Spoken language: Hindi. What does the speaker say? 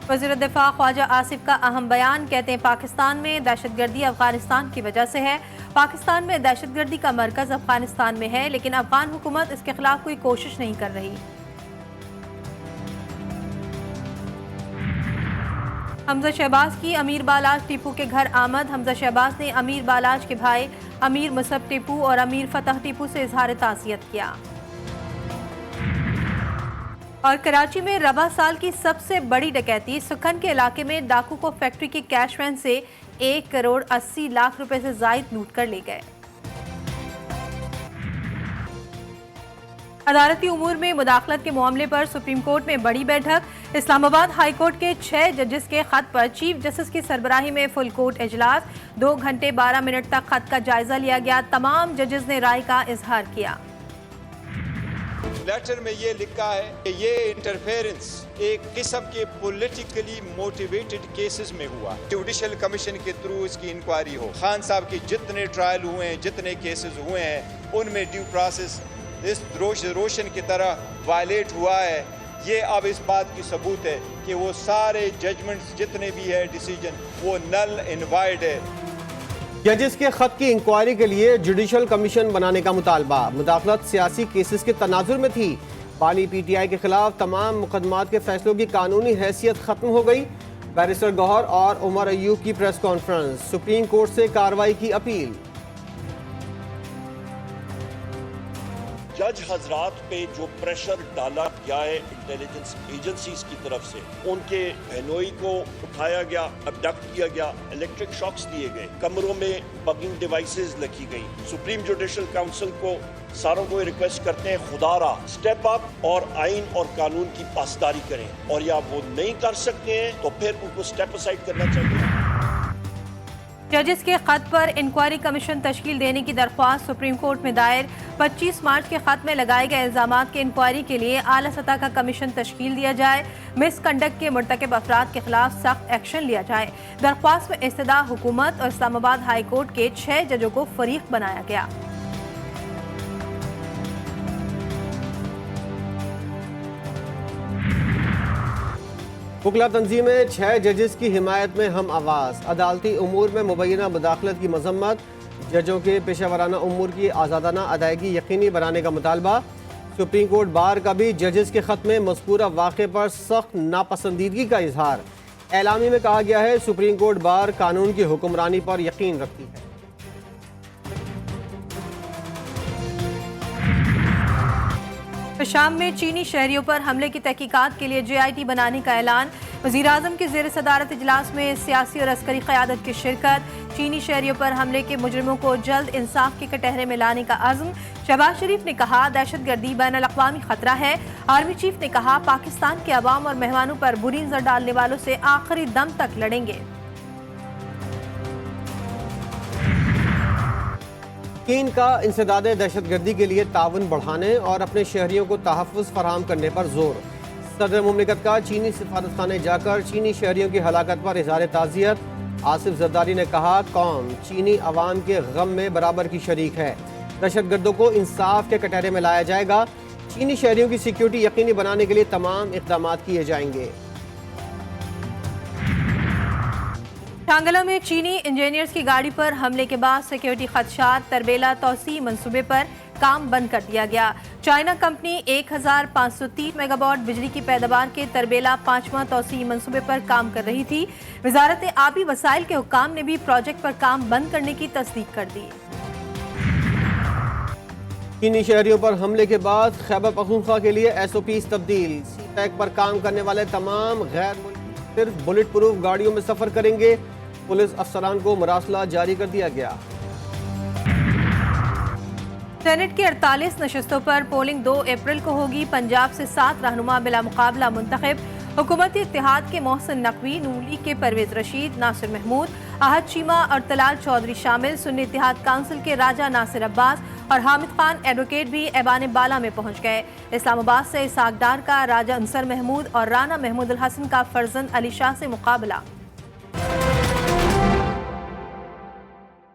वज़ीर दिफा ख्वाजा आसिफ का अहम बयान, कहते हैं पाकिस्तान में दहशतगर्दी अफगानिस्तान की वजह से है। पाकिस्तान में दहशतगर्दी का मरकज़ अफगानिस्तान में है, लेकिन अफगान हुकूमत इसके खिलाफ कोई कोशिश नहीं कर रही। हमजा शहबाज की अमीर बालाज टीपू के घर आमद। हमजा शहबाज ने अमीर बालाज के भाई अमीर मुसब टीपू और अमीर फतह टीपू से इजहार ताज़ियत किया। और कराची में रबा साल की सबसे बड़ी डकैती, सुखन के इलाके में डाकू को फैक्ट्री की कैश वैन से 1 करोड़ 80 लाख रुपए से जायद लूट कर ले गए। अदालती उमूर में मुदाखलत के मामले पर सुप्रीम कोर्ट में बड़ी बैठक। इस्लामाबाद हाई कोर्ट के 6 जजेस के खत पर चीफ जस्टिस की सरबराही में फुल कोर्ट इजलास। 2 घंटे 12 मिनट तक खत का जायजा लिया गया। तमाम जजेस ने राय का इजहार किया। लेटर में ये लिखा है कि ये इंटरफेरेंस एक किस्म के पॉलिटिकली मोटिवेटेड केसेस में हुआ। जुडिशल कमीशन के थ्रू इसकी इंक्वायरी हो। खान साहब के जितने ट्रायल हुए हैं, जितने केसेस हुए हैं, उनमें ड्यू प्रोसेस इस रोशन की तरह वायलेट हुआ है। ये अब इस बात की सबूत है कि वो सारे जजमेंट्स जितने भी है डिसीजन वो नल इनवाइड है। जजेस के खत की इंक्वायरी के लिए जुडिशल कमीशन बनाने का मुतालबा। मुदाखलत सियासी केसेस के तनाजुर में थी। बानी PTI के खिलाफ तमाम मुकदमात के फैसलों की कानूनी हैसियत खत्म हो गई। बैरिस्टर गौहर और उमर अयूब की प्रेस कॉन्फ्रेंस। सुप्रीम कोर्ट से कार्रवाई की अपील। जज हजरात पे जो प्रेशर डाला गया है इंटेलिजेंस एजेंसीज की तरफ से, उनके बहनोई को उठाया गया, अबडक्ट किया गया, इलेक्ट्रिक शॉक्स दिए गए, कमरों में बगिंग डिवाइसेस लगी गई। सुप्रीम जुडिशल काउंसिल को सारों को रिक्वेस्ट करते हैं, खुदारा स्टेप अप और आइन और कानून की पासदारी करें, और या वो नहीं कर सकते हैं तो फिर उनको स्टेप असाइड करना चाहिए। जजेस के खत पर इंक्वायरी कमीशन तश्कील देने की दरख्वास्त सुप्रीम कोर्ट में दायर। 25 मार्च के खत में लगाए गए इल्जामात की इंक्वायरी के लिए आला सतह का कमीशन तश्कील दिया जाए। मिसकंडक्ट के मुर्तकब अफराद के खिलाफ सख्त एक्शन लिया जाए। दरख्वास्त में इस्तदा हुकूमत और इस्लामाबाद हाई कोर्ट के 6 जजों को फरीक बनाया गया। वकला तंजीमें 6 जजेस की हिमायत में हम आवाज़। अदालती उमूर में मुबैना मुदाखलत की मजम्मत। जजों के पेशावराना उमूर की आज़ादाना अदायगी यकीनी बनाने का मुतालबा। सुप्रीम कोर्ट बार का भी जजेस के खत में मज़कूरा वाक़े पर सख्त नापसंदीदगी का इजहार। एलामी में कहा गया है सुप्रीम कोर्ट बार कानून की हुक्मरानी पर यकीन रखती है। शाम में चीनी शहरियों पर हमले की तहकीकात के लिए JIT बनाने का ऐलान। वज़ीर आज़म के ज़ेर सदारत इजलास में सियासी और अस्करी क़यादत की शिरकत। चीनी शहरियों पर हमले के मुजरिमों को जल्द इंसाफ के कटहरे में लाने का अज़्म। शहबाज शरीफ ने कहा दहशतगर्दी बैनुल-अक़वामी ख़तरा है। आर्मी चीफ ने कहा पाकिस्तान के अवाम और मेहमानों पर बुरी नज़र डालने वालों से आखिरी दम तक लड़ेंगे। चीन का इंसदाद दहशतगर्दी के लिए ताउन बढ़ाने और अपने शहरियों को तहफ़्फ़ुज़ फराहम करने पर जोर। सदर मुमलिकत का चीनी सिफारतखाने जाकर चीनी शहरियों की हलाकत पर इज़हार ताज़ियत। आसिफ जरदारी ने कहा कौम चीनी अवाम के गम में बराबर की शरीक है। दहशतगर्दों को इंसाफ के कटहरे में लाया जाएगा। चीनी शहरियों की सिक्योरिटी यकीनी बनाने के लिए तमाम इक़दाम किए जाएंगे। टांगला में चीनी इंजीनियर्स की गाड़ी पर हमले के बाद सिक्योरिटी खदशात। तरबेला तौसी मंसूबे पर काम बंद कर दिया गया। चाइना कंपनी 1530 मेगावाट बिजली की पैदावार के तरबेला 5वां तौसी मंसूबे पर काम कर रही थी। वजारत आबी वसाइल के हुक्काम ने भी प्रोजेक्ट पर काम बंद करने की तस्दीक कर दी। चीनी शहरियों पर हमले के बाद खैबर पख्तूनख्वा के लिए SOPs तब्दील। CPEC पर काम करने वाले तमाम गैर मुल्की सिर्फ बुलेट प्रूफ गाड़ियों में सफर करेंगे। पुलिस अफसरान को मरासला जारी कर दिया गया। सेनेट की 48 नशस्तों पर पोलिंग 2 अप्रैल को होगी। पंजाब से 7 रहनुमा बिला मुकाबला मुंतखब। हुकूमती इत्तेहाद के मोहसिन नकवी, नून लीग के परवेज रशीद, नासिर महमूद, आहद चीमा और तलाल चौधरी शामिल। सुन्नी इत्तेहाद काउंसिल के राजा नासिर अब्बास और हामिद खान एडवोकेट भी ऐवान बाला में पहुंच गए। इस्लामाबाद से इसाक डार का राजा अंसर महमूद और राना महमूद अल हसन का फर्जंद अली शाह से मुकाबला।